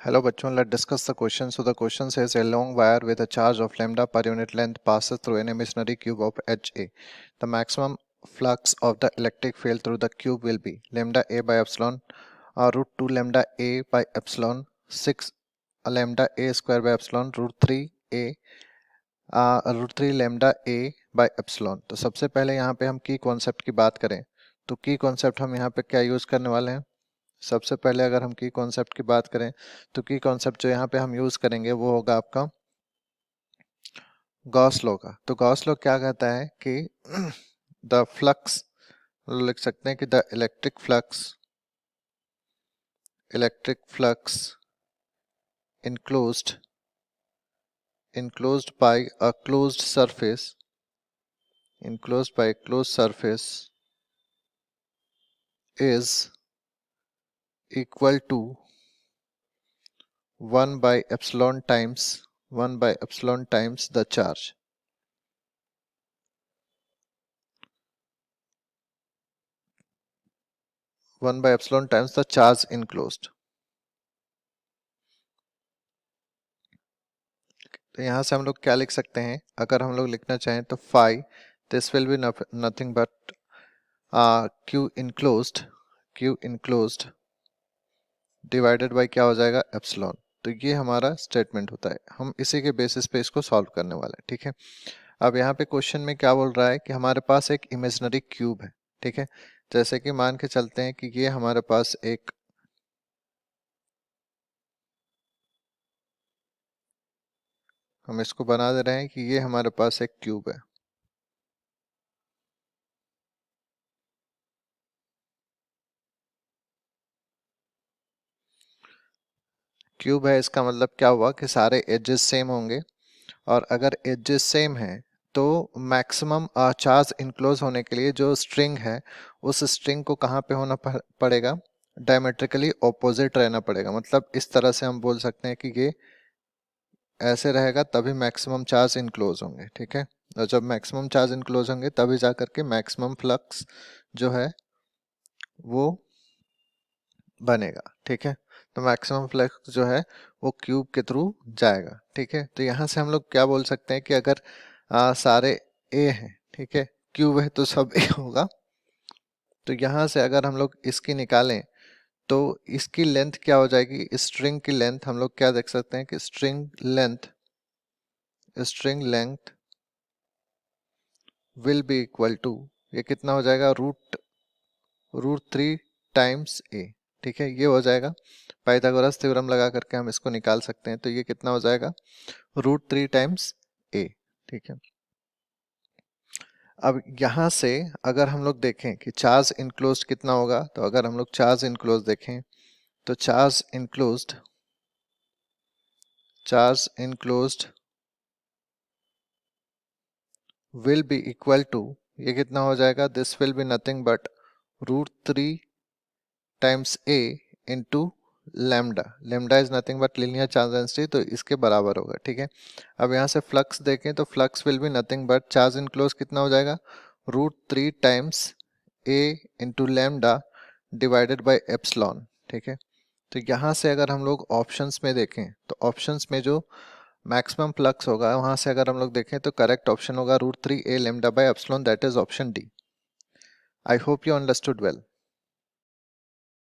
Hello bachon, let's discuss the question. So the question says a long wire with a charge of lambda per unit length passes through an imaginary cube of HA. The maximum flux of the electric field through the cube will be lambda A by epsilon root 2 lambda A by epsilon 6 lambda A square by epsilon root 3 A root 3 lambda A by epsilon. तो सबसे पहले यहाँ पे हम की concept की बात करें तो की कॉन्सेप्ट हम यहाँ पे क्या यूज करने वाले हैं। सबसे पहले अगर हम की कॉन्सेप्ट की बात करें तो की कॉन्सेप्ट जो यहाँ पे हम यूज करेंगे वो होगा आपका गॉस लॉ का। तो गॉस लॉ क्या कहता है कि द फ्लक्स लिख सकते हैं कि the electric flux enclosed by a closed surface is equal to 1 by epsilon times the charge. One by epsilon times the charge enclosed. तो यहाँ से हम लोग क्या लिख सकते हैं, अगर हम लोग लिखना चाहें तो phi this will be nothing but q enclosed divided by क्या हो जाएगा एप्सिलॉन। तो ये हमारा स्टेटमेंट होता है, हम इसी के बेसिस पे इसको सॉल्व करने वाले हैं। ठीक है, अब यहाँ पे क्वेश्चन में क्या बोल रहा है कि हमारे पास एक इमेजिनरी क्यूब है। ठीक है, जैसे कि मान के चलते हैं कि ये हमारे पास एक हम इसको बना दे रहे हैं कि ये हमारे पास एक क्यूब है। क्यूब है इसका मतलब क्या हुआ कि सारे एजेस सेम होंगे, और अगर एजेस सेम है तो मैक्सिमम चार्ज इनक्लोज होने के लिए जो स्ट्रिंग है उस स्ट्रिंग को कहाँ पे होना पड़ेगा, डायमेट्रिकली ऑपोजिट रहना पड़ेगा। मतलब इस तरह से हम बोल सकते हैं कि ये ऐसे रहेगा तभी मैक्सिमम चार्ज इनक्लोज होंगे। ठीक है, और जब मैक्सिमम चार्ज इनक्लोज होंगे तभी जा करके मैक्सिमम फ्लक्स जो है वो बनेगा। ठीक है, तो मैक्सिमम फ्लक्स जो है वो क्यूब के थ्रू जाएगा। ठीक है, तो यहाँ से हम लोग क्या बोल सकते हैं कि अगर सारे ए हैं, ठीक है, क्यूब है तो सब ए होगा। तो यहाँ से अगर हम लोग इसकी निकालें तो इसकी लेंथ क्या हो जाएगी, स्ट्रिंग की लेंथ हम लोग क्या देख सकते हैं कि string length will be equal to, ये कितना हो जाएगा, रूट 3 टाइम्स ए। ठीक है, ये हो जाएगा, पाइथागोरस थ्योरम लगा करके हम इसको निकाल सकते हैं। तो ये कितना हो जाएगा, रूट 3 टाइम्स ए। ठीक है, अब यहाँ से अगर हम लोग देखें कि चार्ज इनक्लोज्ड कितना होगा, तो अगर हम लोग चार्ज इनक्लोज्ड देखें तो charge enclosed will be equal to, ये कितना हो जाएगा, this will be nothing but root 3 times a into lambda is nothing but linear charge density, तो इसके बराबर होगा। ठीक है, अब यहाँ से फ्लक्स देखें तो flux will be nothing but charge enclose कितना हो जाएगा, root 3 times a into lambda divided by epsilon. ठीक है, तो यहाँ से अगर हम लोग ऑप्शंस में देखें तो ऑप्शंस में जो मैक्सिमम फ्लक्स होगा वहाँ से अगर हम लोग देखें तो करेक्ट ऑप्शन होगा root 3 a lambda by epsilon, that is option D. I hope you understood well.